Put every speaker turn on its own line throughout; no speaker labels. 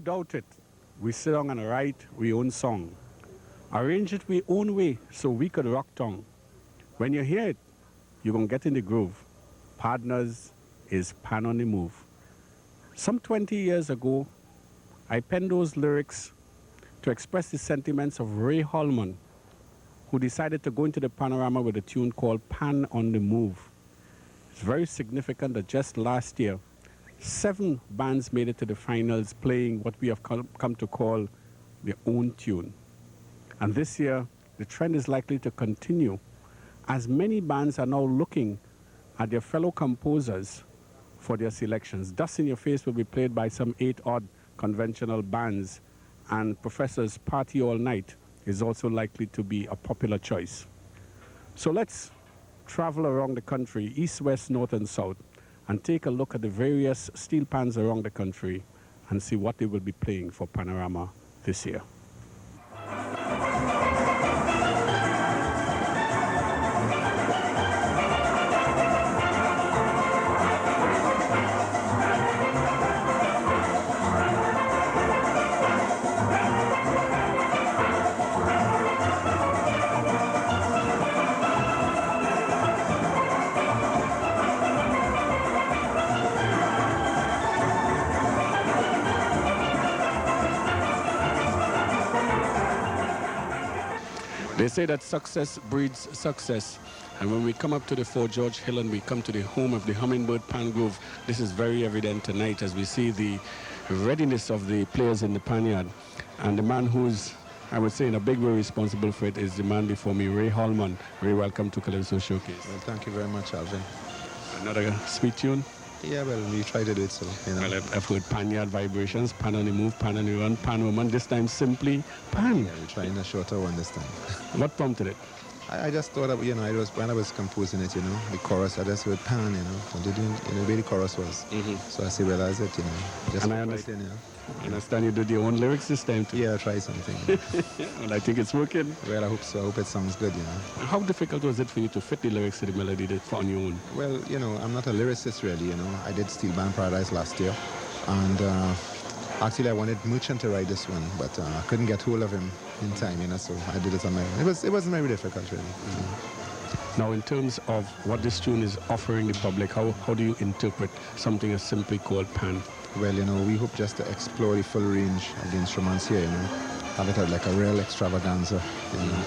doubt it. We sit down and write we own song. Arrange it we own way so we could rock tongue. When you hear it, you're going to get in the groove. Partners is Pan on the Move. Some 20 years ago, I penned those lyrics to express the sentiments of Ray Holman, who decided to go into the panorama with a tune called Pan on the Move. It's very significant that just last year, 7 bands made it to the finals playing what we have come to call their own tune. And this year, the trend is likely to continue as many bands are now looking at their fellow composers for their selections. Dust in Your Face will be played by some 8-odd conventional bands, and Professor's Party All Night is also likely to be a popular choice. So let's travel around the country, east, west, north, and south, and take a look at the various steel pans around the country and see what they will be playing for Panorama this year. They say that success breeds success. And when we come up to the Fort George Hill and we come to the home of the Hummingbird Pan Groove, this is very evident tonight as we see the readiness of the players in the Panyard. And the man who's, I would say, in a big way responsible for it is the man before me, Ray Holman. Ray, welcome to Calypso Showcase.
Well, thank you very much, Alvin.
Another sweet tune?
Yeah, well, we try to do it, so, you know.
Well, I've heard Panyard vibrations, Pan on the Move, Pan on the Run, Pan Woman, this time simply Pan.
Yeah, we're trying a shorter one this time.
What prompted it?
I just thought of, you know, when I was composing it, you know, the chorus, I just heard Pan, you know, and didn't, you know, the way the chorus was. So I said, well, that's it, you know. Just
and I
understand,
I understand you did your own lyrics this time too.
Yeah, try something.
Well, I think it's working.
Well, I hope so. I hope it sounds good, you know.
How difficult was it for you to fit the lyrics to the melody on your own?
Well, you know, I'm not a lyricist really, you know. I did Steel Band Paradise last year, and actually I wanted Merchant to write this one, but I couldn't get hold of him in time, you know, so I did it on my own. It wasn't very difficult, really.
Now, in terms of what this tune is offering the public, how do you interpret something as simply called Pan?
Well, you know, we hope just to explore the full range of the instruments here, you know. Have it like a real extravaganza, you know.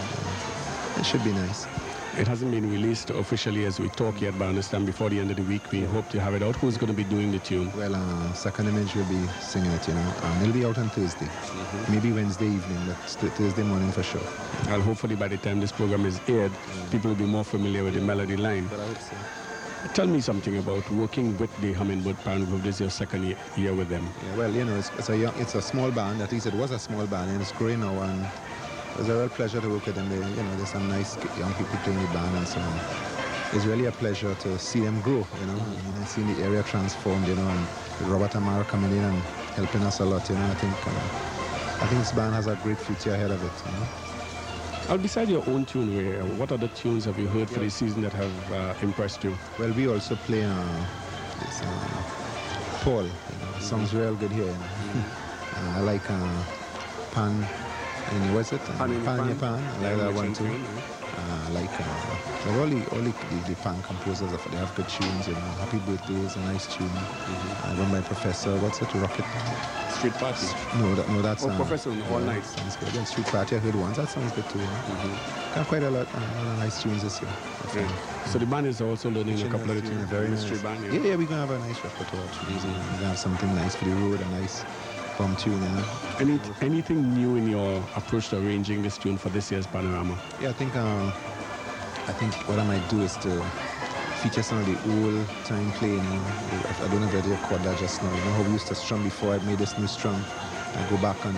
It should be nice.
It hasn't been released officially as we talk yet, but I understand before the end of the week we hope to have it out. Who's going to be doing the tune?
Well, Second Image will be singing it, you know. It'll be out on Thursday. Maybe Wednesday evening, but Thursday morning for sure.
Well, hopefully by the time this program is aired, people will be more familiar with the melody line.
But I would say.
Tell me something about working with the Hummingbird Pan Groove. This is your second year with them.
Yeah, well, you know, it's a small band. At least it was a small band, and it's growing now. And it was a real pleasure to work with them. You know, there's some nice young people playing the band and so on. It's really a pleasure to see them grow. You know, I mean, seeing the area transformed. You know, and Robert Amara coming in and helping us a lot. You know, I think this band has a great future ahead of it. You know.
Beside your own tune, Ray, what other tunes have you heard for this season that have impressed you?
Well, we also play this, Paul. You know, songs real good here. You know. I like Pan. And what's it? Pan. I like that one too. All the Pan composers, they have good tunes. You know, Happy Birthday is a nice tune. Run by Professor. What's it? Rocket.
Street Party.
No, that's
Professor All Night.
Sounds good. And Street Party, I heard once. That sounds good too. You know? Got quite a lot of nice tunes this year.
Okay. So the band is also learning a couple of the tunes.
Very nice.
Street band.
Yeah, we're gonna have a nice repertoire. We're gonna have something nice for the road, a nice bomb tune. You know?
Anything new in your approach to arranging this tune for this year's Panorama?
Yeah, I think what I might do is to feature some of the old time playing. You know? I don't know if I record that just now. You know how we used to strum before I made this new strum. I go back and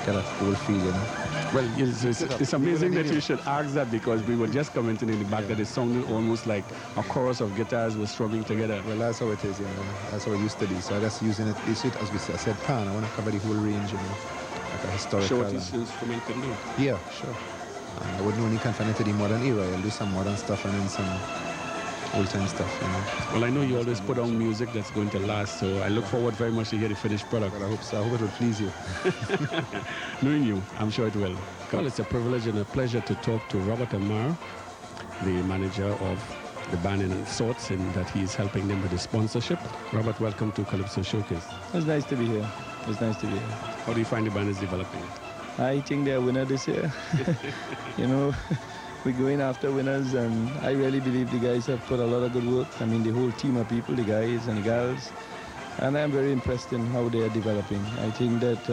get that old feel, you know.
Well, it's amazing that you should ask that, because we were just commenting in the back that it sounded almost like a chorus of guitars were strumming together.
Well, that's how it is, you know. That's how it used to be. So I just using it. You see it, as I said, Pan. I want to cover the whole range, you know, like a historical.
Show what this instrument can do.
Yeah, sure. I wouldn't only confine it to the modern era. I'll do some modern stuff and then some old-time stuff, you know.
Well, I know you always put on music that's going to last, so I look forward very much to hear the finished product.
Well, I hope so. I hope it will please you.
Knowing you, I'm sure it will. Well, it's a privilege and a pleasure to talk to Robert Amar, the manager of the band in sorts, in that he's helping them with the sponsorship. Robert, welcome to Calypso Showcase.
It's nice to be here. It's nice to be here.
How do you find the band is developing?
I think they're a winner this year. You know, we're going after winners, and I really believe the guys have put a lot of good work. I mean, the whole team of people, the guys and the girls, and I'm very impressed in how they are developing. I think that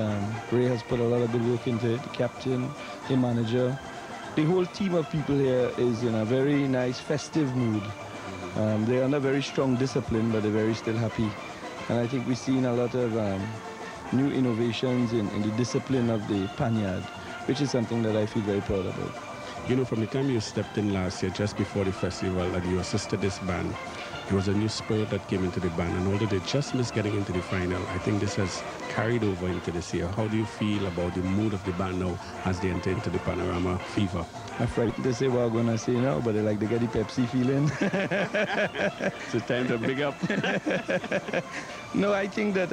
Ray has put a lot of good work into it, the captain, the manager. The whole team of people here is in a very nice, festive mood. They're under very strong discipline, but they're very still happy. And I think we've seen a lot of new innovations in the discipline of the Panyard, which is something that I feel very proud about.
You know, from the time you stepped in last year, just before the festival, and you assisted this band, there was a new spirit that came into the band, and although they just missed getting into the final, I think this has carried over into this year. How do you feel about the mood of the band now as they enter into the Panorama fever?
I'm frightened to say what I'm going to say now, but I like to get the Pepsi feeling.
It's time to big up.
No, I think that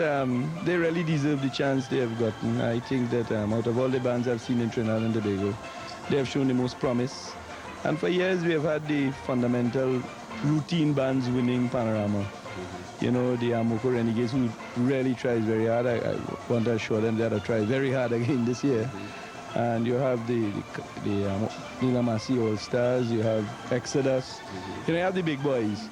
they really deserve the chance they have gotten. I think that out of all the bands I've seen in Trinidad and Tobago, they have shown the most promise. And for years we have had the fundamental routine bands winning Panorama. You know, the Amoko Renegades, who really tries very hard. I want to assure them that they'll try very hard again this year. And you have the Nilamasi All-Stars, you have Exodus, you know, you have the big boys.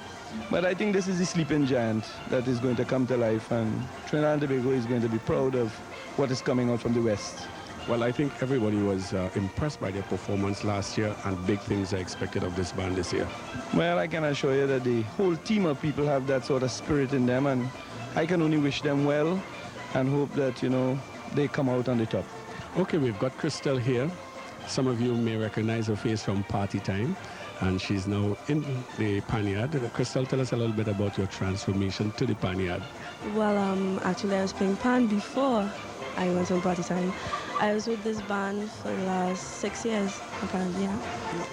But I think this is the sleeping giant that is going to come to life, and Trinidad and Tobago is going to be proud of what is coming out from the West.
Well, I think everybody was impressed by their performance last year, and big things are expected of this band this year.
Well, I can assure you that the whole team of people have that sort of spirit in them, and I can only wish them well and hope that, you know, they come out on the top.
Okay, we've got Crystal here. Some of you may recognize her face from Party Time, and she's now in the Panyard. Crystal, tell us a little bit about your transformation to the Panyard.
Well, actually I was playing pan before I went on Party Time. I was with this band for the last 6 years, apparently, yeah.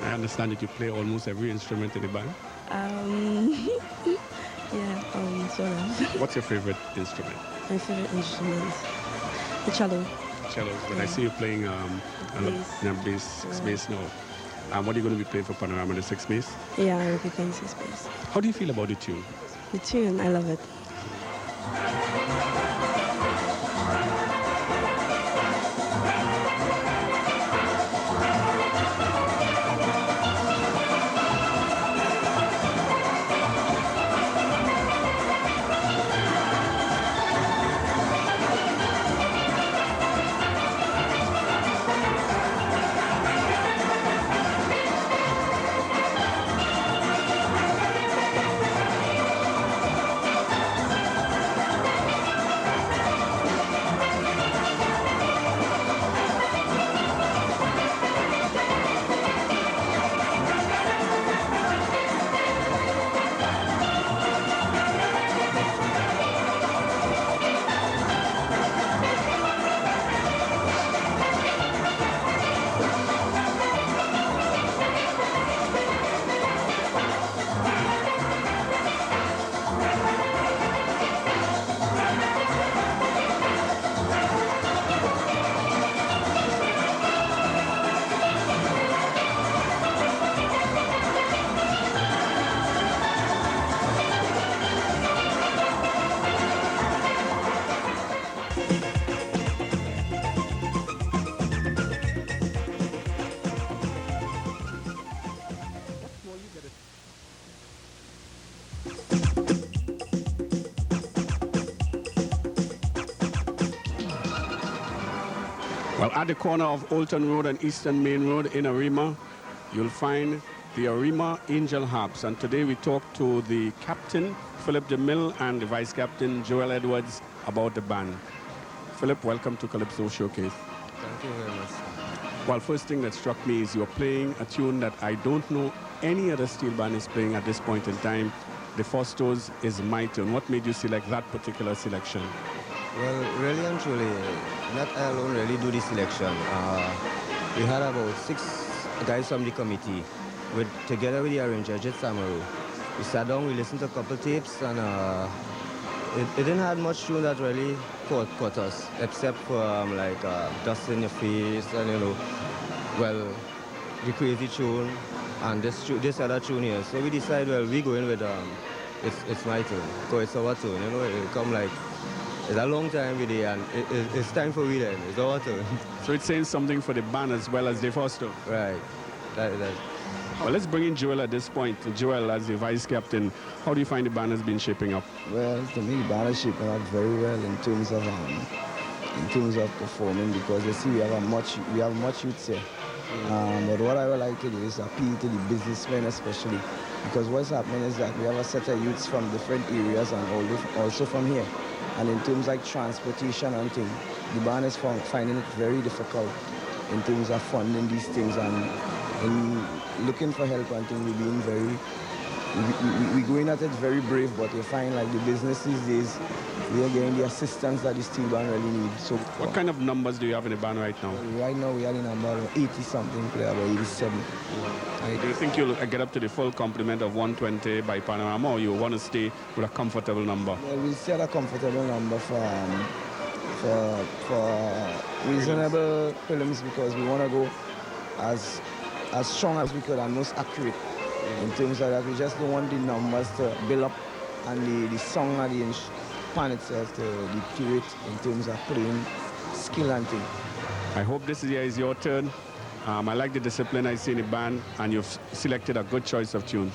I understand that you play almost every instrument in the band.
Yeah, sort of.
What's your favorite instrument?
My favorite instrument, the cello.
Cellos, but I see you playing bass, six bass now. What are you going to be playing for Panorama, the six bass?
Yeah, I will be playing six bass.
How do you feel about the tune?
The tune, I love it.
Well, at the corner of Olton Road and Eastern Main Road in Arima, you'll find the Arima Angel Harps. And today we talk to the captain, Philip DeMille, and the vice captain, Joel Edwards, about the band. Philip, welcome to Calypso Showcase.
Thank you very much.
Well, first thing that struck me is you're playing a tune that I don't know any other steel band is playing at this point in time. The Fostos is my turn. What made you select that particular selection?
Well, really and truly, not I alone really do the selection. We had about 6 guys from the committee, together with the arranger, Jet Samaru. we sat down, we listened to a couple tapes, and it didn't have much tune that really caught us, except for like Dust in Your Face and, you know, well, the crazy tune and this other tune here. So we decided, well, we go in with it's my tune, so it's our tune, you know. It come like, it's a long time with it, and it's time for we then, it's our turn.
So it's saying something for the band as well as the Foster.
Right. That.
Well, let's bring in Joel at this point. Joel, as the vice captain, how do you find the band has been shaping up?
Well, to me, the band is shaping up very well in terms of performing, because you see we have much youth here. But what I would like to do is appeal to the businessmen especially, because what's happening is that we have a set of youths from different areas and also from here. And in terms like transportation and things, the band is finding it very difficult in terms of funding these things, and in looking for help and things. We're being we're going at it very brave, but you find like the business these days, we are getting the assistance that the steel band really needs. So
what kind of numbers do you have in the band right now?
Right now we are in about 80-something, about 87.
Do you think you'll get up to the full complement of 120 by Panorama, or you want to stay with a comfortable number?
Well, we'll stay at a comfortable number for reasonable films, because we want to go as strong as we could and most accurate in terms of that. We just don't want the numbers to build up and the song and the pan itself to deteriorate in terms of playing skill and things.
I hope this year is your turn. I like the discipline I see in the band, and you've selected a good choice of tune.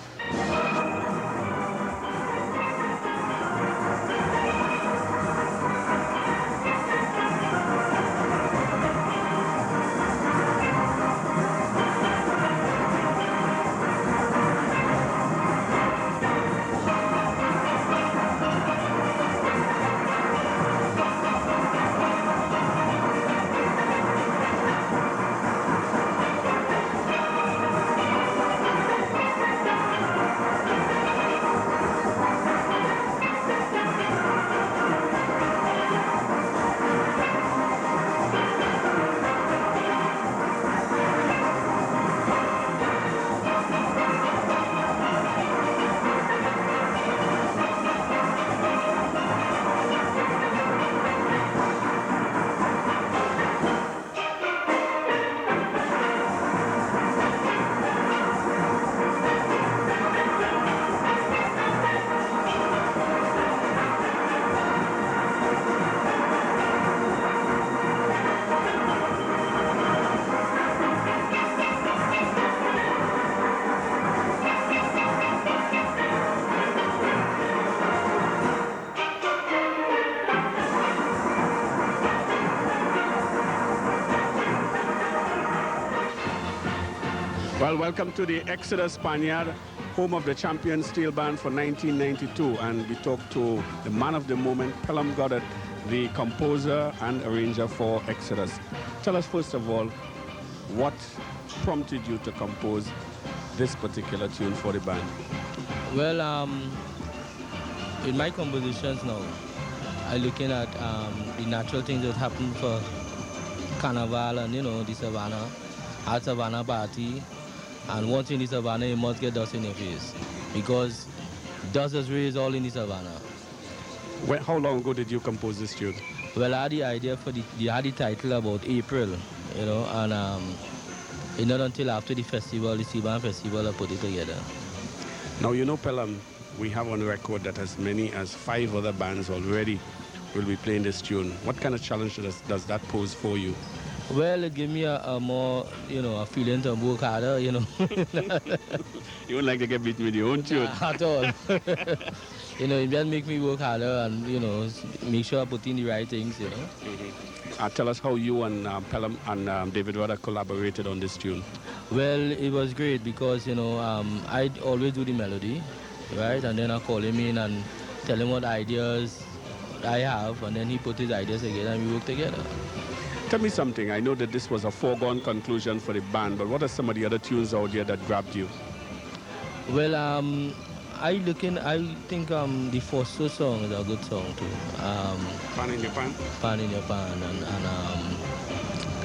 Well, welcome to the Exodus Panyard, home of the champion steel band for 1992. And we talked to the man of the moment, Pelham Goddard, the composer and arranger for Exodus. Tell us, first of all, what prompted you to compose this particular tune for the band?
Well, in my compositions now, I'm looking at the natural things that happen for Carnival and, you know, the Savannah, at Savannah party. And once in the Savannah, you must get dust in your face, because dust is raised all in the Savannah.
Well, how long ago did you compose this tune?
Well, I had the idea for I had the title about April, you know, and it's not until after the festival, the Seaban Festival, I put it together.
Now, you know, Pelham, we have on record that as many as 5 other bands already will be playing this tune. What kind of challenge does that pose for you?
Well, it gave me a more, you know, a feeling to work harder, you know.
You wouldn't like to get beaten with your own tune?
At all. You know, it just make me work harder and, you know, make sure I put in the right things, you know.
Mm-hmm. Tell us how you and Pelham and David Rudder collaborated on this tune.
Well, it was great because, you know, I always do the melody, right? And then I call him in and tell him what ideas I have, and then he put his ideas together and we work together.
Tell me something. I know that this was a foregone conclusion for the band, but what are some of the other tunes out there that grabbed you?
Well, I think the Foster song is a good song too.
Pan in Your Pan?
Pan in Your Pan, and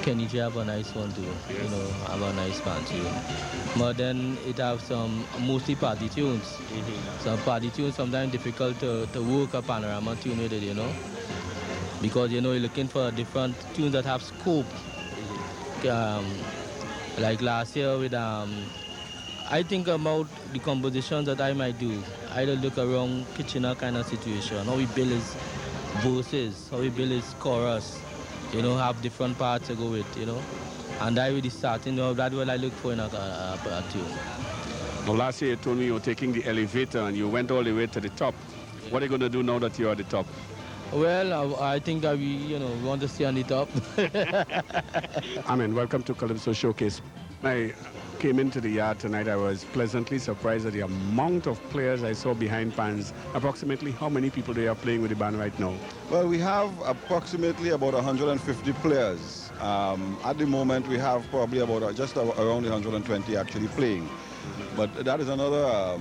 Kenny J have a nice one too.
Yes.
You know, have a nice band too. But then it have some mostly party tunes. Some party tunes sometimes difficult to work a panorama tune with it, you know. Because you know you're looking for different tunes that have scope. Like last year with I think about the compositions that I might do. I look around Kitchener kind of situation, how we build his verses, how we build his chorus, you know, have different parts to go with, you know. And I really starting, you know, that's what I look for in a tune.
Well, last year you told me you were taking the elevator and you went all the way to the top. What are you going to do now that you're at the top?
Well, I think that we want to stay on the top.
Welcome to Calypso Showcase. I came into the yard tonight. I was pleasantly surprised at the amount of players I saw behind pans. Approximately how many people they are playing with the band right now?
Well, we have approximately about 150 players. At the moment, we have probably about just around 120 actually playing. But that is another,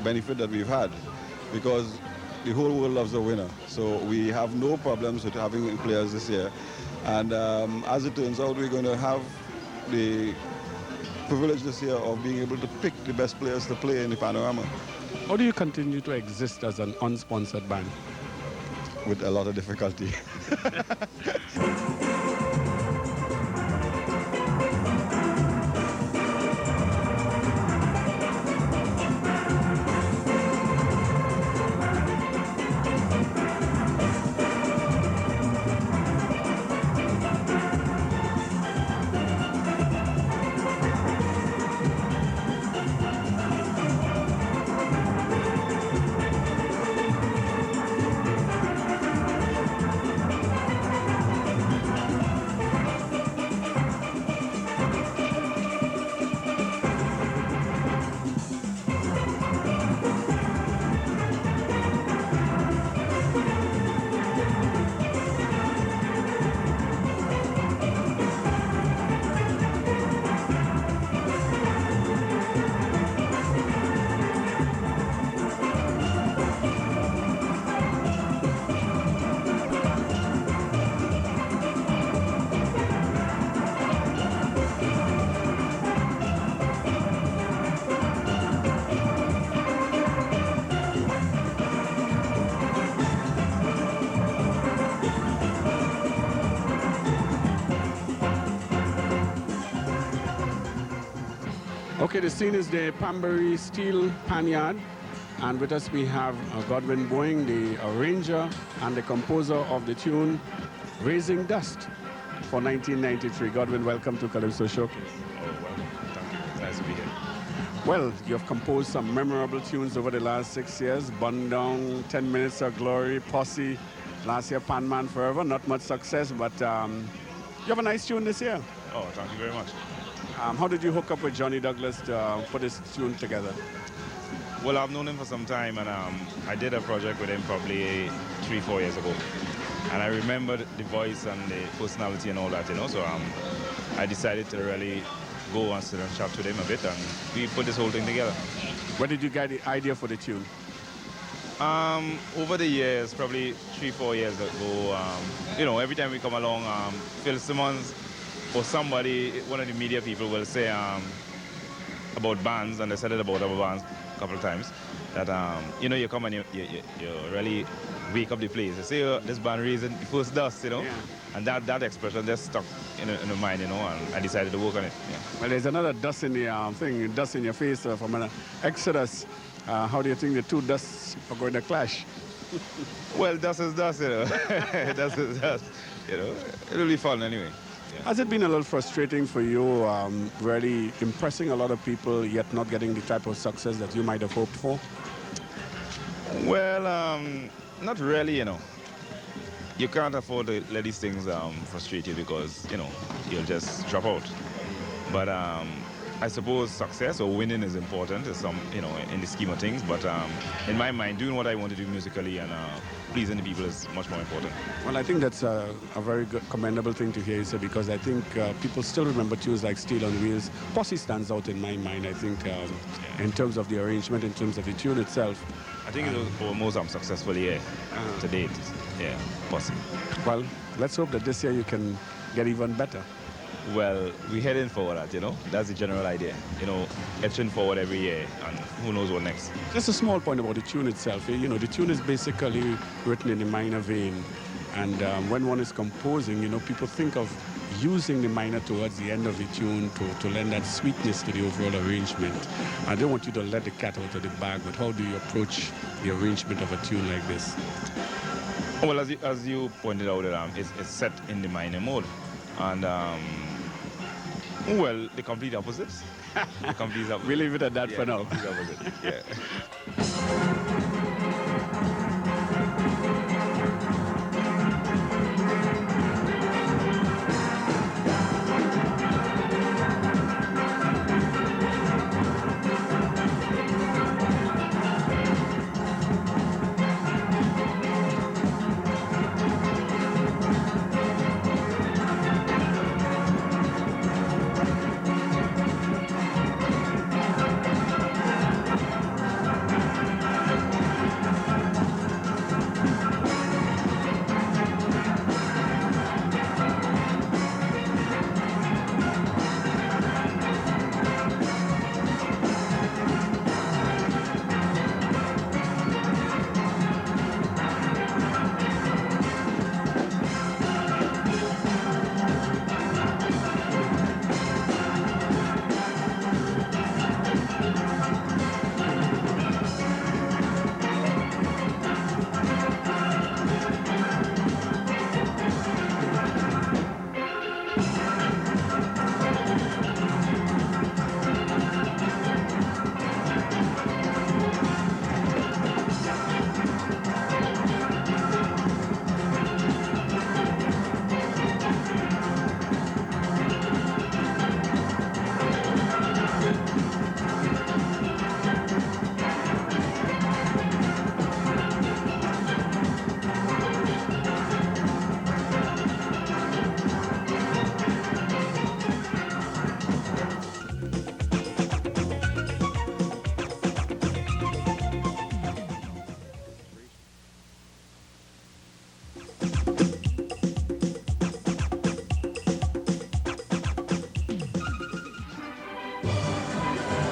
benefit that we've had, because the whole world loves a winner. So we have no problems with having players this year. And as it turns out, we're going to have the privilege this year of being able to pick the best players to play in the Panorama.
How do you continue to exist as an unsponsored band?
With a lot of difficulty.
Okay, the scene is the Palmbury Steel Panyard, and with us we have Godwin Boeing, the arranger and the composer of the tune Raising Dust for 1993. Godwin, welcome to Calypso Showcase.
Oh, welcome. Thank you. It's nice to be here.
Well, you've composed some memorable tunes over the last 6 years. Bun Down, 10 Minutes of Glory, Posse, last year Pan Man Forever. Not much success, but you have a nice tune this year.
Oh, thank you very much.
How did you hook up with Johnny Douglas to put this tune together?
Well, I've known him for some time, and I did a project with him probably 3-4 years ago. And I remembered the voice and the personality and all that, you know, so I decided to really go and sit and chat with him a bit, and we put this whole thing together.
Where did you get the idea for the tune?
Over the years, probably 3-4 years ago, every time we come along, Phil Simmons or somebody, one of the media people will say about bands, and they said it about our bands a couple of times, that, you come and you really wake up the place. You say, this band raising the first dust, you know, yeah. And that expression just stuck in the mind, and I decided to work on it. Yeah.
Well, there's another dust in the thing, dust in your face from an Exodus. How do you think the two dusts are going to clash?
Well, dust is dust, dust is dust, It'll be fun anyway. Yeah.
Has it been a little frustrating for you, really impressing a lot of people, yet not getting the type of success that you might have hoped for?
Well, not really, You can't afford to let these things frustrate you, because, you'll just drop out. But I suppose success or winning is important, in the scheme of things. But in my mind, doing what I want to do musically and pleasing the people is much more important.
Well, I think that's a very good, commendable thing to hear you say, because I think people still remember tunes like Steel on Wheels. Posse stands out in my mind, I think, in terms of the arrangement, in terms of the tune itself.
I think it was almost successful year to date. Yeah, Posse.
Well, let's hope that this year you can get even better?
Well, we're heading for that, you know. That's the general idea. You know, etching forward every year, and who knows what next.
Just a small point about the tune itself. You know, the tune is basically written in the minor vein. And when one is composing, you know, people think of using the minor towards the end of the tune to lend that sweetness to the overall arrangement. I don't want you to let the cat out of the bag, but how do you approach the arrangement of a tune like this?
Well, as you pointed out, it's set in the minor mode. And, well, the complete opposites. The complete opposite.
We leave it at that for now.
Complete opposite. Yeah.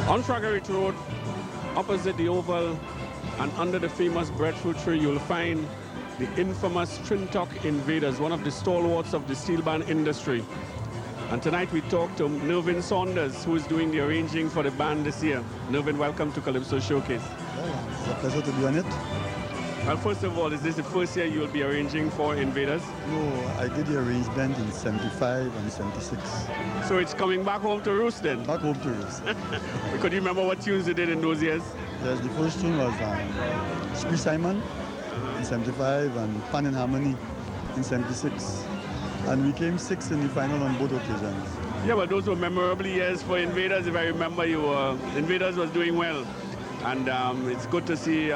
On Fraggerich Road, opposite the Oval and under the famous breadfruit tree, you'll find the infamous Trintoc Invaders, one of the stalwarts of the steel band industry. And tonight we talk to Nervin Saunders, who is doing the arranging for the band this year. Nervin, welcome to Calypso Showcase.
Well, it's a pleasure to be on it.
Well, first of all, is this the first year you'll be arranging for Invaders?
No, I did the arrangement in 75 and 76.
So it's coming back home to roost then?
Back home to roost.
Could you remember what tunes you did in those years?
Yes, the first tune was Spree Simon in 75 and Pan and Harmony in 76. And we came sixth in the final on both occasions.
Yeah, but those were memorable years for Invaders. If I remember, Invaders was doing well. And it's good to see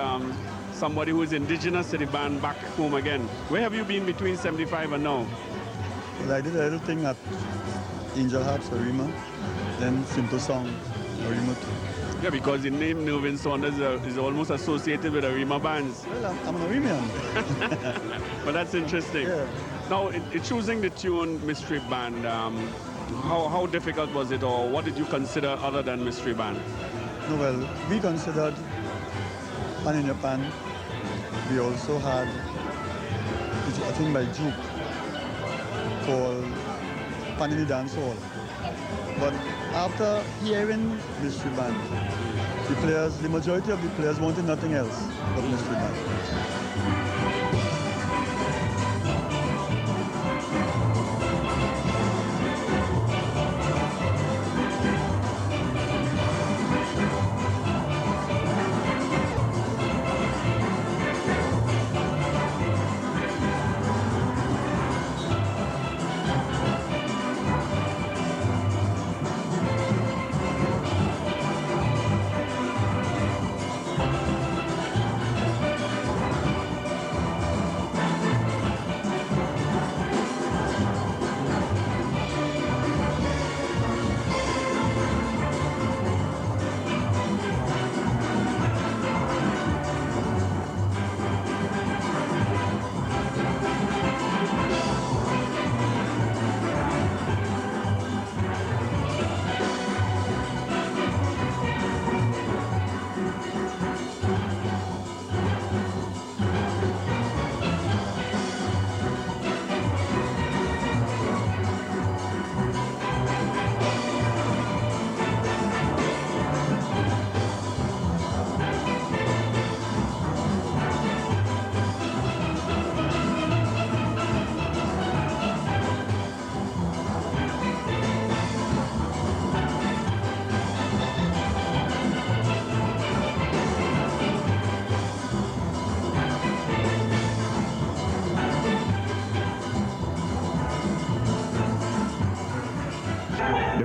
somebody who is indigenous to the band back home again. Where have you been between 75 and now?
Well, I did a little thing at Angel Harps, Arima, then Simple Song, Arima too.
Yeah, because the name Nervin Saunders is almost associated with Arima bands.
Well, I'm an Arimian.
But that's interesting.
Yeah.
Now, in choosing the tune Mystery Band, how difficult was it, or what did you consider other than Mystery Band?
No, well, we considered Pan in Japan. We also had a thing by Juke called Pan in the Dance Hall. But after hearing Mystery Band, the majority of the players wanted nothing else but Mystery Band.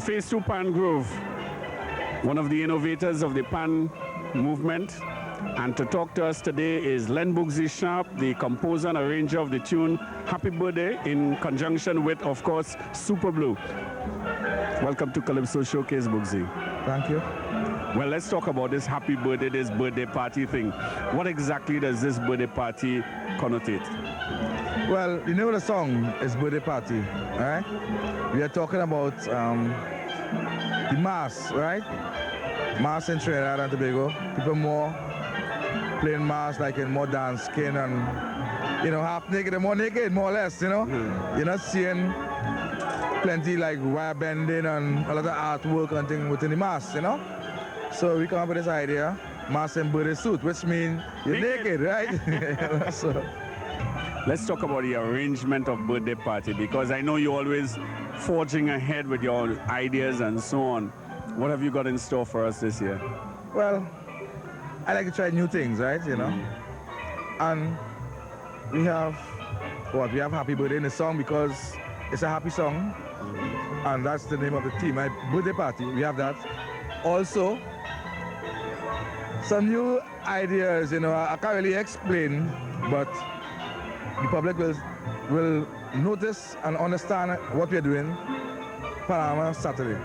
Phase 2 Pan Groove, one of the innovators of the pan movement. And to talk to us today is Len Bugsy Sharp, the composer and arranger of the tune Happy Birthday, in conjunction with, of course, Super Blue. Welcome to Calypso Showcase, Bugsy.
Thank you.
Well, let's talk about this happy birthday, this birthday party thing. What exactly does this birthday party connotate?
Well, the name of the song is Birthday Party, all right? We are talking about the mass, right? Mass in Trinidad and Tobago. People more playing mass, like in more dance skin and, you know, half naked and more naked, more or less, you know? You're not seeing plenty like wire bending and a lot of artwork and things within the mass, you know? So we come up with this idea, mass and birthday suit, which means you're naked, right? So.
Let's talk about the arrangement of birthday party, because I know you're always forging ahead with your ideas and so on. What have you got in store for us this year?
Well, I like to try new things, right, you know? And we have, what, we have Happy Birthday in the song because it's a happy song. And that's the name of the theme, my birthday party, we have that. Also, some new ideas, you know, I can't really explain, but the public will notice and understand what we're doing Panorama Saturday.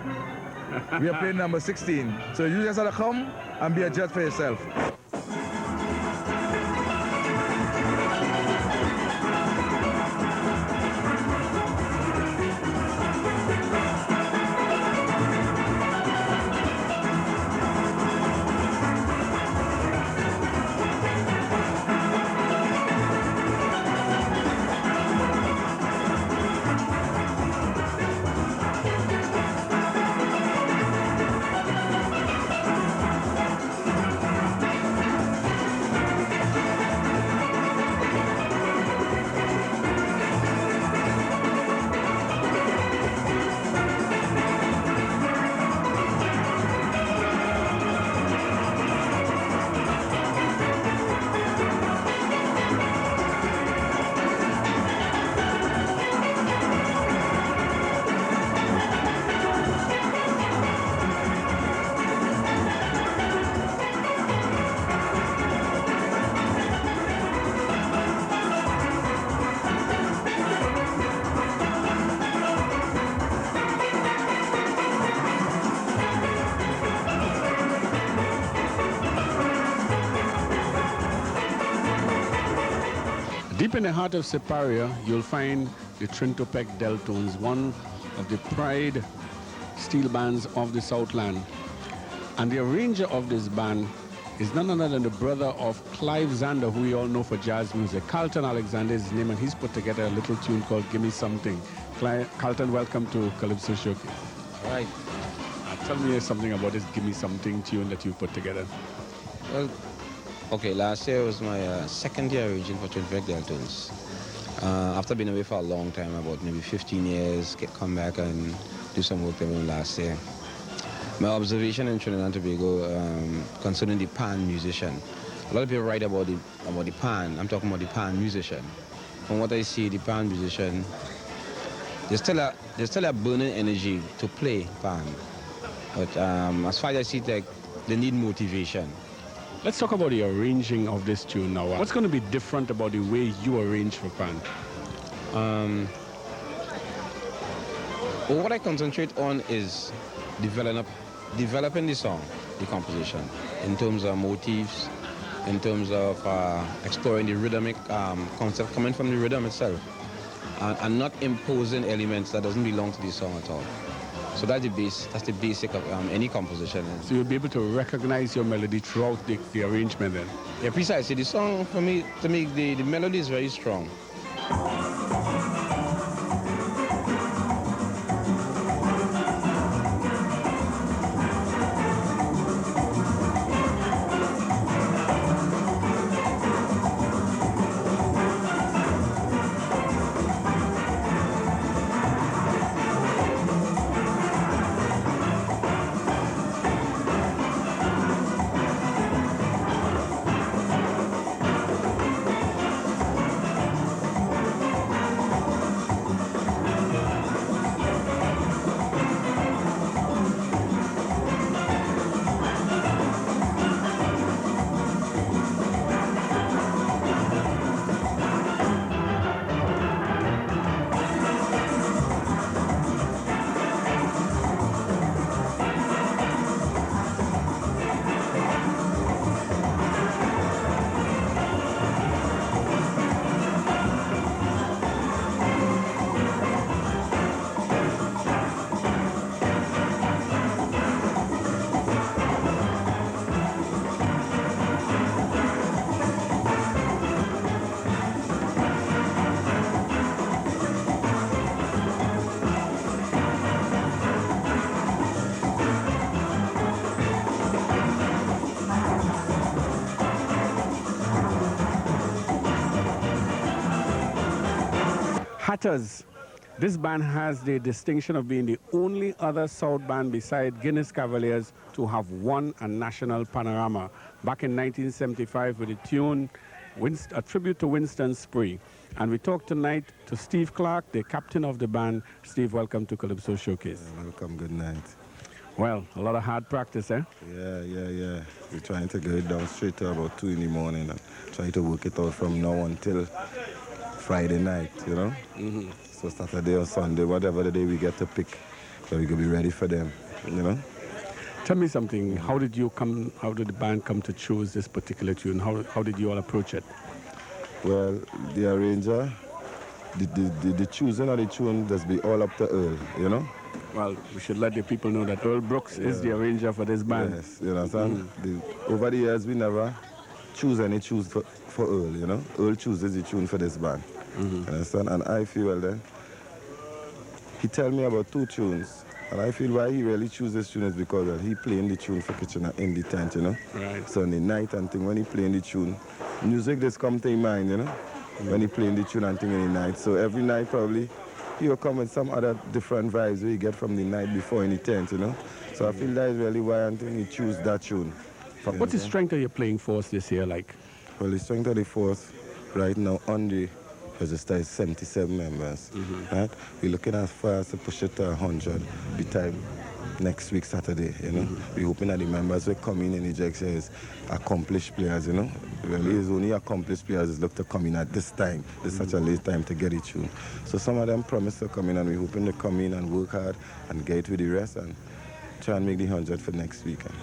We are playing number 16, so you just have to come and be a judge for yourself.
Deep in the heart of Siparia, you'll find the Trintopec Deltones, one of the pride steel bands of the Southland. And the arranger of this band is none other than the brother of Clive Zander, who we all know for jazz music. Carlton Alexander is his name, and he's put together a little tune called Gimme Something. Carlton, welcome to Calypso Showcase.
All right.
Tell me something about this Gimme Something tune that you put together.
Well, okay, last year was my second year arranging for Trintopec Deltones. After being away for a long time, about maybe 15 years, come back and do some work there last year. My observation in Trinidad and Tobago concerning the pan musician. A lot of people write about the pan. I'm talking about the pan musician. From what I see, the pan musician, there's still a burning energy to play pan. But as far as I see, like, they need motivation.
Let's talk about the arranging of this tune now. What's going to be different about the way you arrange for pan?
Well, what I concentrate on is developing the song, the composition, in terms of motifs, in terms of exploring the rhythmic concept coming from the rhythm itself, and not imposing elements that doesn't belong to the song at all. So that's the basic of any composition.
So you'll be able to recognize your melody throughout the arrangement then?
Yeah, precisely. The song, to me, the melody is very strong.
Cutters. This band has the distinction of being the only other South band beside Guinness Cavaliers to have won a national panorama back in 1975 with the tune A Tribute to Winston Spree. And we talk tonight to Steve Clark, the captain of the band. Steve, welcome to Calypso Showcase.
Welcome, good night.
Well, a lot of hard practice, eh?
Yeah. We're trying to get it down straight to about 2 in the morning and try to work it out from now until Friday night, you know?
Mm-hmm.
So Saturday or Sunday, whatever the day we get to pick, so we can be ready for them, you know?
Tell me something. How did the band come to choose this particular tune? How did you all approach it?
Well, the arranger, the choosing of the tune does be all up to Earl, you know?
Well, we should let the people know that Earl Brooks is the arranger for this band.
Yes, you understand? Over the years, we never choose any tune for Earl, you know? Earl chooses the tune for this band. You understand? And I feel, well then, he tell me about 2 tunes, and I feel why he really chooses tune is because he playing the tune for Kitchener in the tent, you know?
Right.
So in the night and thing, when he playing the tune, music just come to his mind, you know? When he playing the tune and thing in the night. So every night probably, he will come with some other different vibes we get from the night before in the tent, you know? So I feel that is really why I think he choose that tune.
What's the strength of your playing force this year like?
Well, the strength of the force right now on the register is 77 members. Right? We're looking as far as to push it to 100 the time next week Saturday, you know. We're hoping that the members will come in and the Jack says accomplished players, you know. Really, it's only accomplished players that look to come in at this time. It's such a late time to get it tune. So some of them promise to come in and we're hoping to come in and work hard and get with the rest and try and make the 100 for next weekend.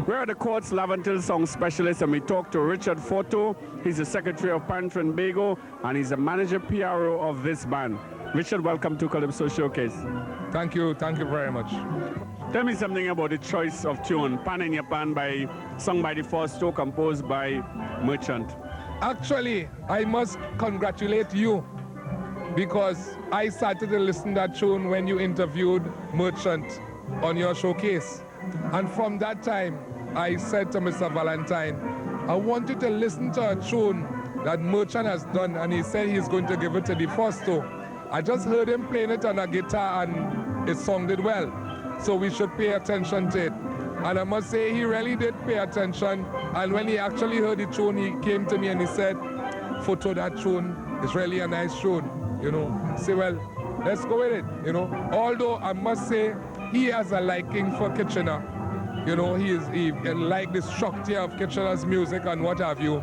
We're the Courts Laventil Song Specialist, and we talk to Richard Forto. He's the secretary of Panther and Bagel, and he's the manager PRO of this band. Richard, welcome to Calypso Showcase.
Thank you very much.
Tell me something about the choice of tune, Pan in Your Pan, sung by the Forsto, composed by Merchant.
Actually, I must congratulate you because I started to listen to that tune when you interviewed Merchant on your showcase. And from that time, I said to Mr. Valentine, I want you to listen to a tune that Merchant has done, and he said he's going to give it to the Forsto. I just heard him playing it on a guitar and it sounded well. So we should pay attention to it. And I must say, he really did pay attention. And when he actually heard the tune, he came to me and he said, Photo, that tune is really a nice tune. You know, say, well, let's go with it, you know. Although I must say, he has a liking for Kitchener. You know, he like the structure of Kitchener's music and what have you.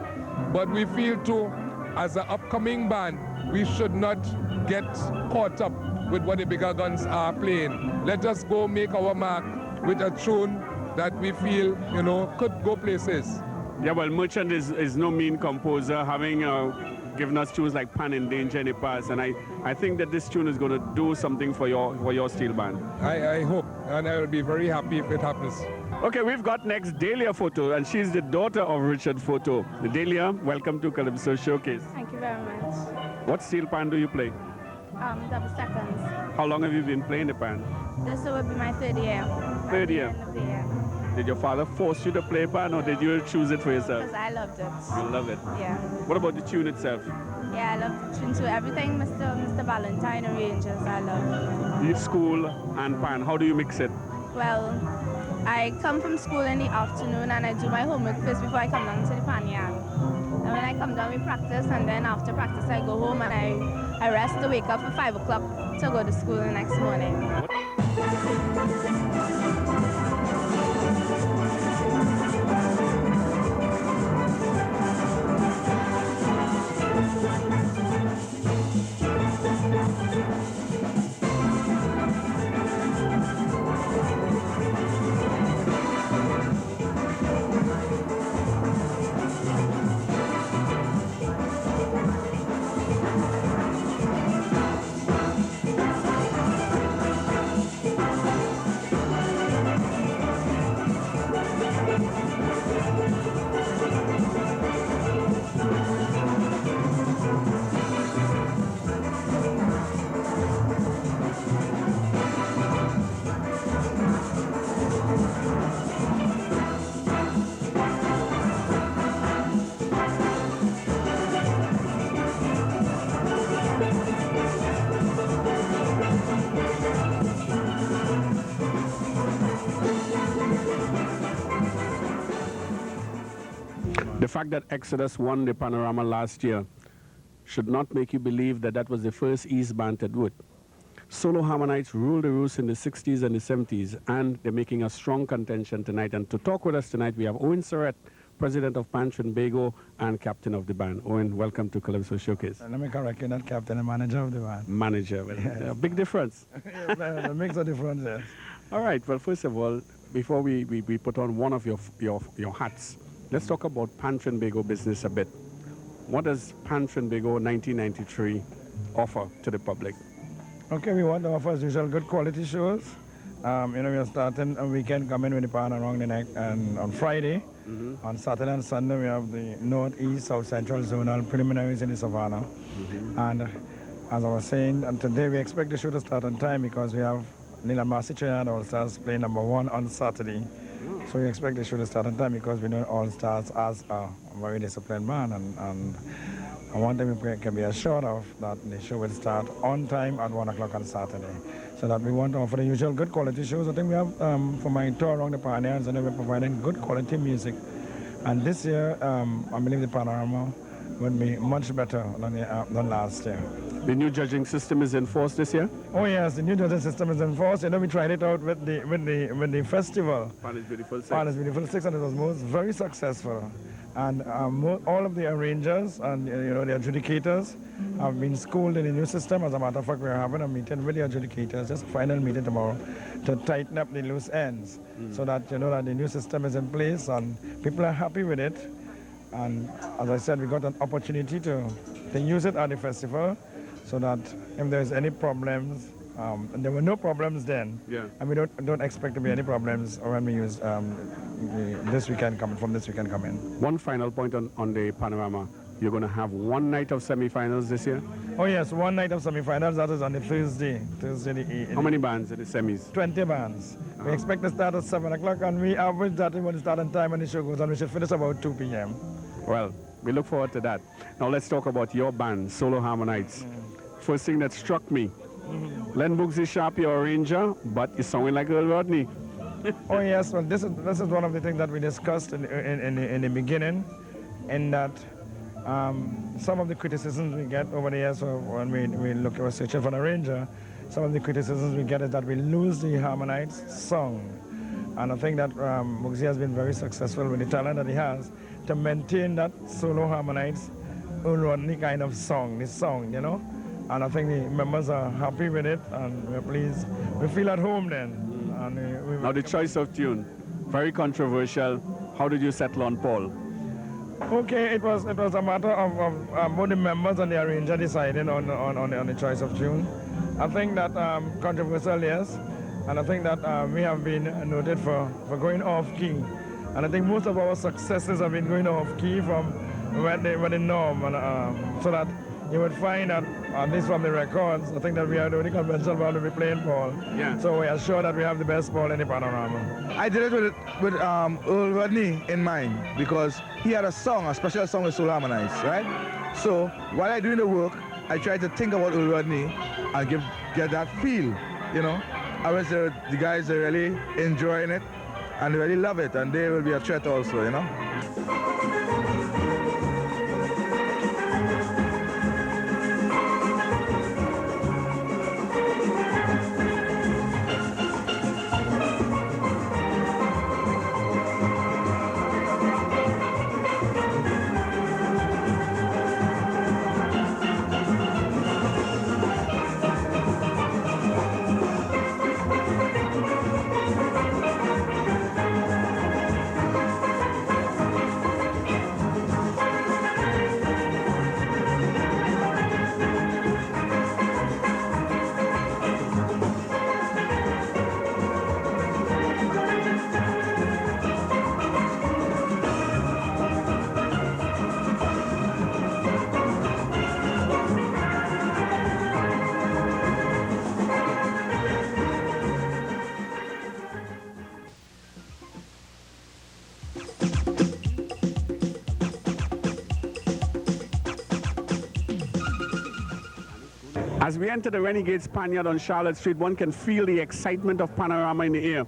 But we feel too, as an upcoming band, we should not get caught up with what the bigger guns are playing. Let us go make our mark with a tune that we feel, you know, could go places.
Yeah, well, Merchant is no mean composer, having given us tunes like Pan in Danger in the past, and I think that this tune is going to do something for your steel band.
I hope, and I will be very happy if it happens.
Okay, we've got next Delia Photo, and she's the daughter of Richard Photo. Delia, welcome to Calypso Showcase.
Thank you very much.
What steel pan do you play?
Double seconds.
How long have you been playing the pan?
This will be my third year.
Third year?
End of the year.
Did your father force you to play pan, or did you choose it for yourself?
Because I loved it.
You love it?
Yeah.
What about the tune itself?
Yeah, I love the tune too. Everything Mr. Valentine arranges, I love.
You school and pan, how do you mix it?
Well, I come from school in the afternoon and I do my homework first before I come down to the Panyard. And when I come down, we practice, and then after practice, I go home and I rest to wake up for 5 o'clock to go to school the next morning.
The fact that Exodus won the Panorama last year should not make you believe that that was the first East band to do it. Solo Harmonites ruled the roost in the 60s and the 70s, and they're making a strong contention tonight. And to talk with us tonight, we have Owen Surratt, president of Panther and Bagel and captain of the band. Owen, welcome to Calypso Showcase.
Let me correct you, not captain and manager of the band.
Manager, well,
Yes.
a big difference.
It makes a difference, yes.
All right, well, first of all, before we put on one of your hats, let's talk about Panther and Bagel business a bit. What does Panther and Bagel 1993 offer to the public?
Okay, we want to offer as usual good quality shows. We are starting a weekend coming with the pan around the neck, and on Friday, on Saturday and Sunday, we have the North, East, South Central Zonal preliminaries in the Savannah. And as I was saying, and today we expect the show to start on time because we have Nila Trinidad All-Stars playing #1 on Saturday. So we expect the show to start on time because we know All-Stars as a very disciplined band, and I want them to can be assured of that the show will start on time at 1 o'clock on Saturday. So that we want to offer the usual good quality shows. I think we have, for my tour around the Panyards, and we're providing good quality music. And this year, I believe the Panorama will be much better than last year.
The new judging system is enforced this year?
Oh yes, the new judging system is enforced. We tried it out with the festival.
Pan is Beautiful 6.
Pan is Beautiful 6, and it was very successful. And all of the arrangers and the adjudicators have been schooled in the new system. As a matter of fact, we're having a meeting with the adjudicators, just a final meeting tomorrow, to tighten up the loose ends, so that that the new system is in place and people are happy with it. And as I said, we got an opportunity to use it at the festival, so that if there's any problems, and there were no problems then, and we don't expect to be any problems when we use this weekend coming in.
One final point on the Panorama. You're going to have one night of semi-finals this year?
Oh yes, one night of semi-finals. That is on the Thursday.
How many bands in the semis?
20 bands. We expect to start at 7 o'clock, and we average that we want to start on time when the show goes on. We should finish about 2 p.m.
Well, we look forward to that. Now let's talk about your band, Solo Harmonites. First thing that struck me, Len Boogsy Sharp, your arranger, but you sounding like Earl Rodney.
Oh yes, well this is one of the things that we discussed in the beginning, in that some of the criticisms we get over the years when we're searching for an arranger, some of the criticisms we get is that we lose the Harmonites song. And I think that Boogsy has been very successful with the talent that he has to maintain that Solo Harmonites Old Rodney kind of song, this song, you know. And I think the members are happy with it, and we're pleased. We feel at home then. And
now the choice of tune, very controversial. How did you settle on Paul?
Okay, it was a matter of both the members and the arranger deciding on the choice of tune. I think that controversial, yes, and I think that we have been noted for going off key, and I think most of our successes have been going off key from where the norm, and so that you would find that, at least from the records, I think that we are the only conventional band to be playing Paul.
Yeah.
So we are sure that we have the best Paul in the Panorama.
I did it with Earl Rodney in mind because he had a special song with Soul Harmonize, right? So while I doing the work, I try to think about Earl Rodney and get that feel, you know. Otherwise, the guys are really enjoying it and they really love it, and they will be a threat also, you know.
As we enter the Renegades Panyard on Charlotte Street, one can feel the excitement of Panorama in the air.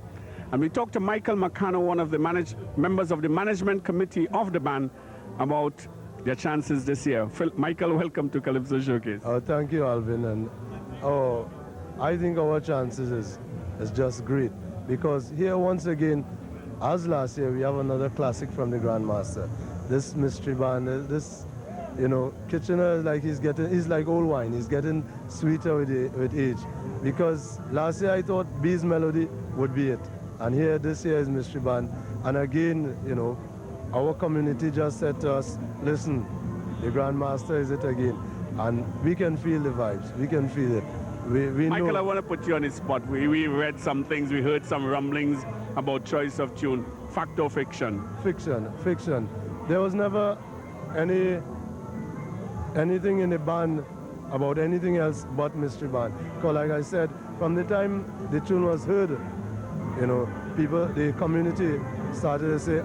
And we talked to Michael McCannell, one of the members of the management committee of the band, about their chances this year. Michael, welcome to Calypso Showcase.
Oh, thank you, Alvin. And I think our chances is just great, because here once again, as last year, we have another classic from the Grandmaster. This mystery band, this, you know, Kitchener, like he's like old wine. He's getting sweeter with age. Because last year I thought B's Melody would be it, and here this year is mystery band. And again, you know, our community just said to us, listen, the Grandmaster is it again, and we can feel the vibes. We can feel it. We
Michael,
know.
I want to put you on the spot. We read some things, we heard some rumblings about choice of tune. Fact or fiction?
Fiction. There was never anything in the band about anything else but mystery band. Because like I said, from the time the tune was heard, you know, the community started to say,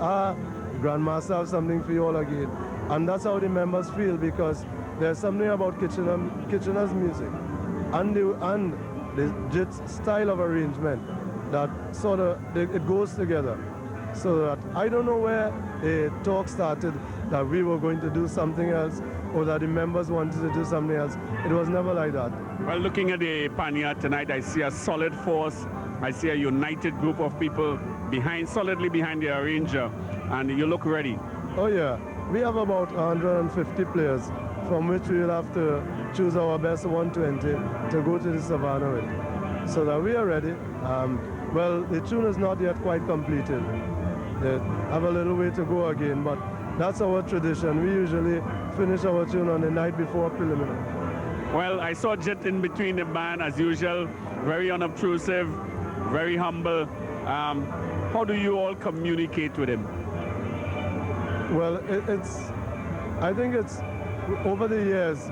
Grandmaster have something for you all again. And that's how the members feel, because there's something about Kitchener's music and the JIT style of arrangement that sort of, it goes together. So that I don't know where the talk started that we were going to do something else, or that the members wanted to do something else. It was never like that.
Well, looking at the Panyard tonight, I see a solid force. I see a united group of people solidly behind the arranger, and you look ready.
Oh yeah, we have about 150 players, from which we will have to choose our best 120 to go to the Savannah with, so that we are ready. Well, the tune is not yet quite completed. They have a little way to go again, but that's our tradition. We usually finish our tune on the night before preliminary.
Well, I saw Jet in between the band as usual, very unobtrusive, very humble. How do you all communicate with him?
Well, I think it's over the years,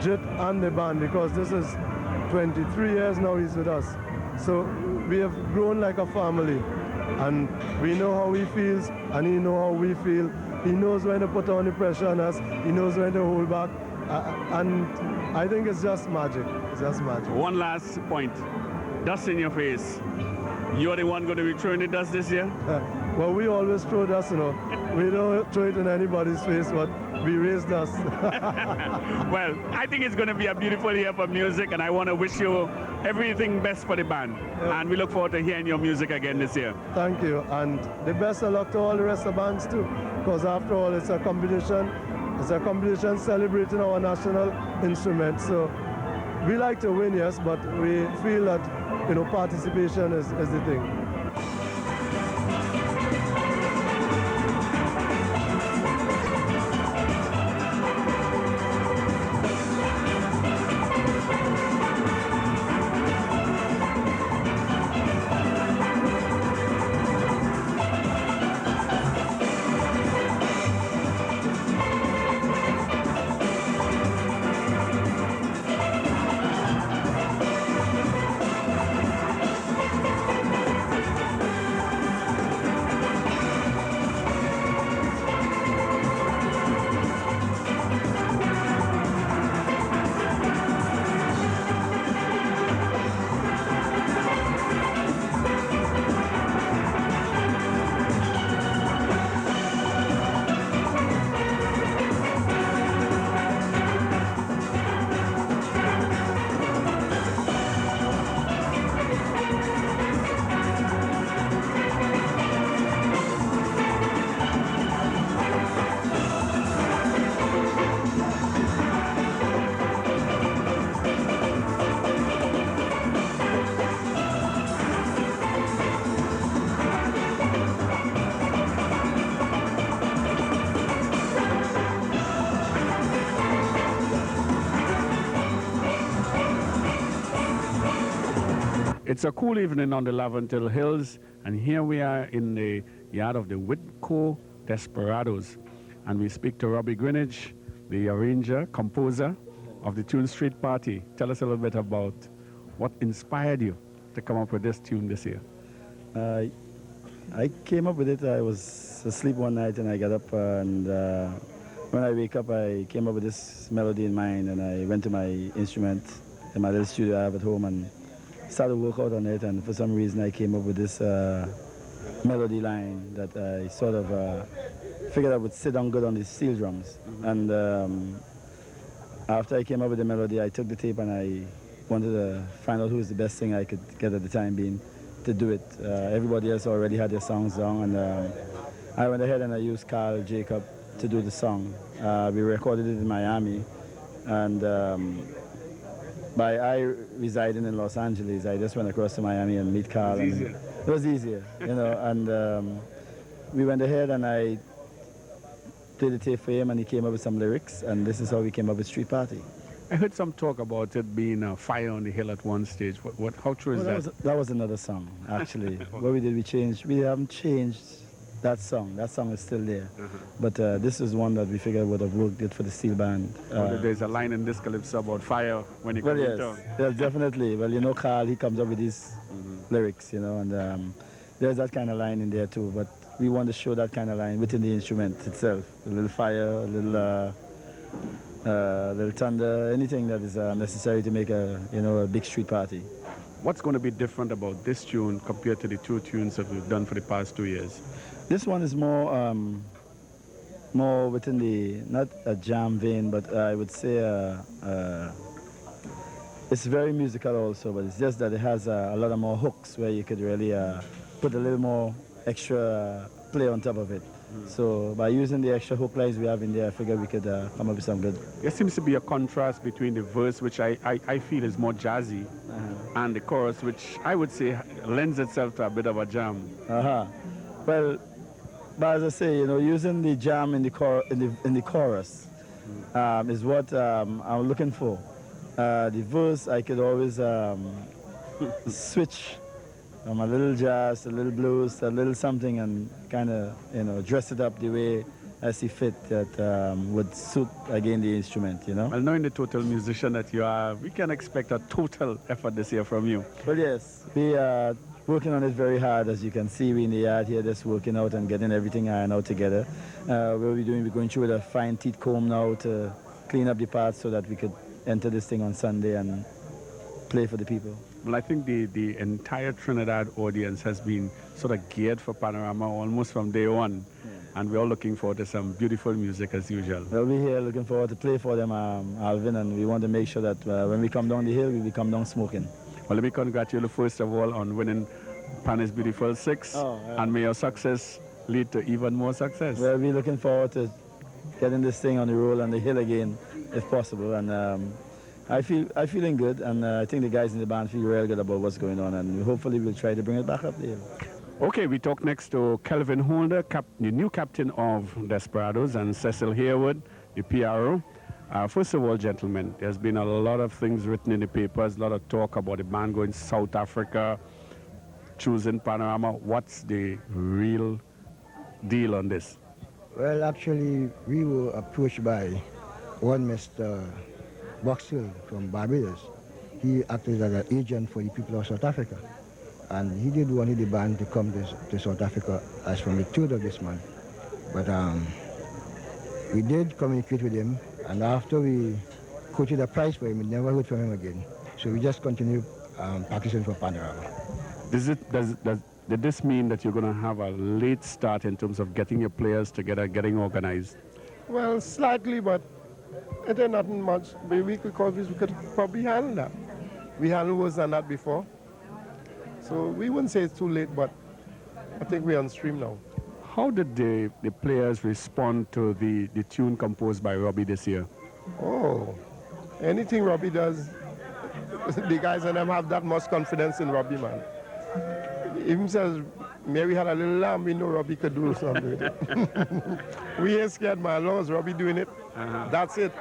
Jet and the band, because this is 23 years now he's with us. So we have grown like a family, and we know how he feels and he knows how we feel. He knows when to put on the pressure on us. He knows when to hold back. And I think it's just magic. It's just magic.
One last point. Dust in your face. You're the one going to be throwing the dust this year?
Well, we always throw dust, you know. We don't throw it in anybody's face, but we raise dust.
Well, I think it's going to be a beautiful year for music, and I want to wish you everything best for the band. Yeah. And we look forward to hearing your music again this year.
Thank you, and the best of luck to all the rest of the bands too, because after all, it's a competition, It's a competition celebrating our national instrument. So we like to win, yes, but we feel that, you know, participation is the thing.
It's a cool evening on the Laventil Hills, and here we are in the yard of the Witco Desperados, and we speak to Robbie Greenidge, the arranger, composer of the Tune Street Party. Tell us a little bit about what inspired you to come up with this tune this year.
I came up with it. I was asleep one night and I got up, and when I wake up I came up with this melody in mind, and I went to my instrument in my little studio I have at home and started to work out on it, and for some reason I came up with this melody line that I sort of figured I would sit down good on the steel drums. And after I came up with the melody, I took the tape and I wanted to find out who was the best thing I could get at the time being to do it. Everybody else already had their songs down, and I went ahead and I used Carl Jacob to do the song. We recorded it in Miami, and by I residing in Los Angeles, I just went across to Miami and meet Carl. It was easier, you know, and we went ahead and I did the tape for him, and he came up with some lyrics, and this is how we came up with Street Party.
I heard some talk about it being a fire on the hill at one stage. How true is that?
That was another song, actually. What we did, we haven't changed that song. That song is still there. But this is one that we figured would have worked good for the steel band.
There's a line in this Calypso about fire when you come in town.
Yes, definitely. Well, you know, Carl, he comes up with these lyrics, you know, and there's that kind of line in there too. But we want to show that kind of line within the instrument itself. A little fire, a little thunder, anything that is necessary to make a big street party.
What's going to be different about this tune compared to the two tunes that we've done for the past 2 years?
This one is more within the, not a jam vein, but I would say it's very musical also, but it's just that it has a lot of more hooks where you could really put a little more extra play on top of it. So by using the extra hook lines we have in there, I figured we could come up with some good.
There seems to be a contrast between the verse, which I feel is more jazzy, and the chorus, which I would say lends itself to a bit of a jam.
Well, but as I say, you know, using the jam in the chorus is what I'm looking for. The verse, I could always switch from a little jazz, a little blues, a little something, and kind of, you know, dress it up the way I see fit that would suit, again, the instrument, you know.
Well, knowing the total musician that you are, we can expect a total effort this year from you.
Well, yes, we are working on it very hard. As you can see, we're in the yard here just working out and getting everything ironed out together. We're going through with a fine teeth comb now to clean up the parts so that we could enter this thing on Sunday and play for the people.
Well, I think the entire Trinidad audience has been sort of geared for Panorama almost from day one. And we're all looking forward to some beautiful music as usual.
Well, we're here looking forward to play for them, Alvin, and we want to make sure that when we come down the hill, we come down smoking.
Well, let me congratulate you first of all on winning Pan is Beautiful 6, and may your success lead to even more success.
Well, we're looking forward to getting this thing on the roll on the hill again, if possible. And I'm feeling good, and I think the guys in the band feel real good about what's going on, and hopefully we'll try to bring it back up there.
Okay, we talk next to Kelvin Holder, the new captain of Desperados, and Cecil Harewood, the PRO. First of all, gentlemen, there's been a lot of things written in the papers, a lot of talk about the band going to South Africa, choosing Panorama. What's the real deal on this?
Well, actually, we were approached by one Mr. Boxhill from Barbados. He acted as an agent for the people of South Africa. And he did want the band to come to South Africa as from the 3rd of this month. But we did communicate with him, and after we quoted a price for him, we never heard from him again. So we just continue practicing for Panorama.
Did this mean that you're going to have a late start in terms of getting your players together, getting organized?
Well, slightly, but it ain't nothing much. But we could probably handle that. We handled worse than that before. So we wouldn't say it's too late, but I think we're on stream now.
How did the players respond to the tune composed by Robbie this year?
Oh, anything Robbie does, the guys and them have that much confidence in Robbie, man. Even says Mary had a little lamb, we know Robbie could do something with it. We ain't scared, man. As long as Robbie doing it, that's it.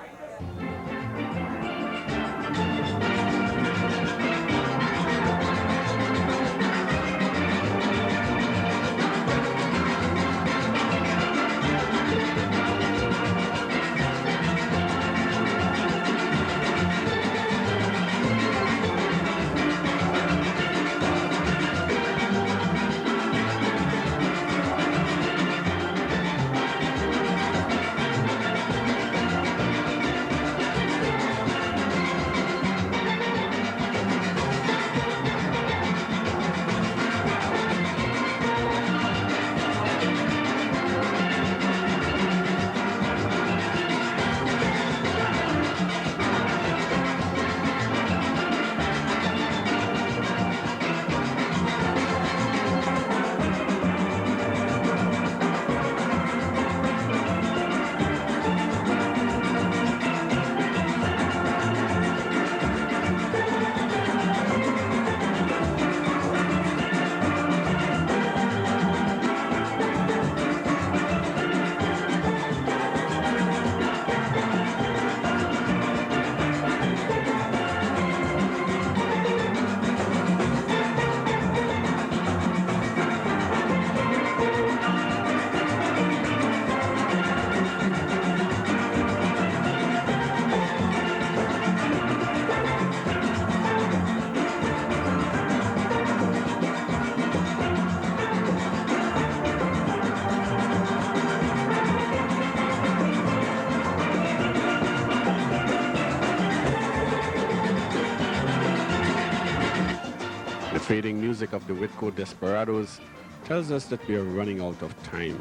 Fading music of the Witco Desperados tells us that we are running out of time.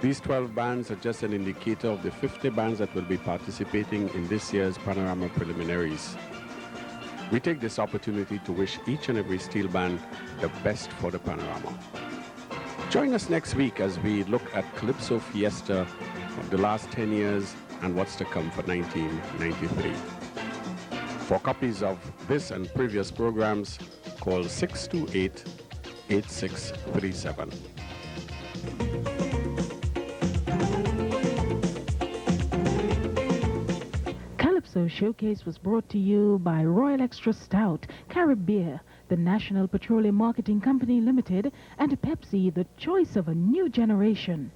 These 12 bands are just an indicator of the 50 bands that will be participating in this year's Panorama Preliminaries. We take this opportunity to wish each and every steel band the best for the Panorama. Join us next week as we look at Calypso Fiesta of the last 10 years and what's to come for 1993. For copies of this and previous programs, call 628-8637.
Calypso Showcase was brought to you by Royal Extra Stout, Carib Beer, the National Petroleum Marketing Company Limited, and Pepsi, the choice of a new generation.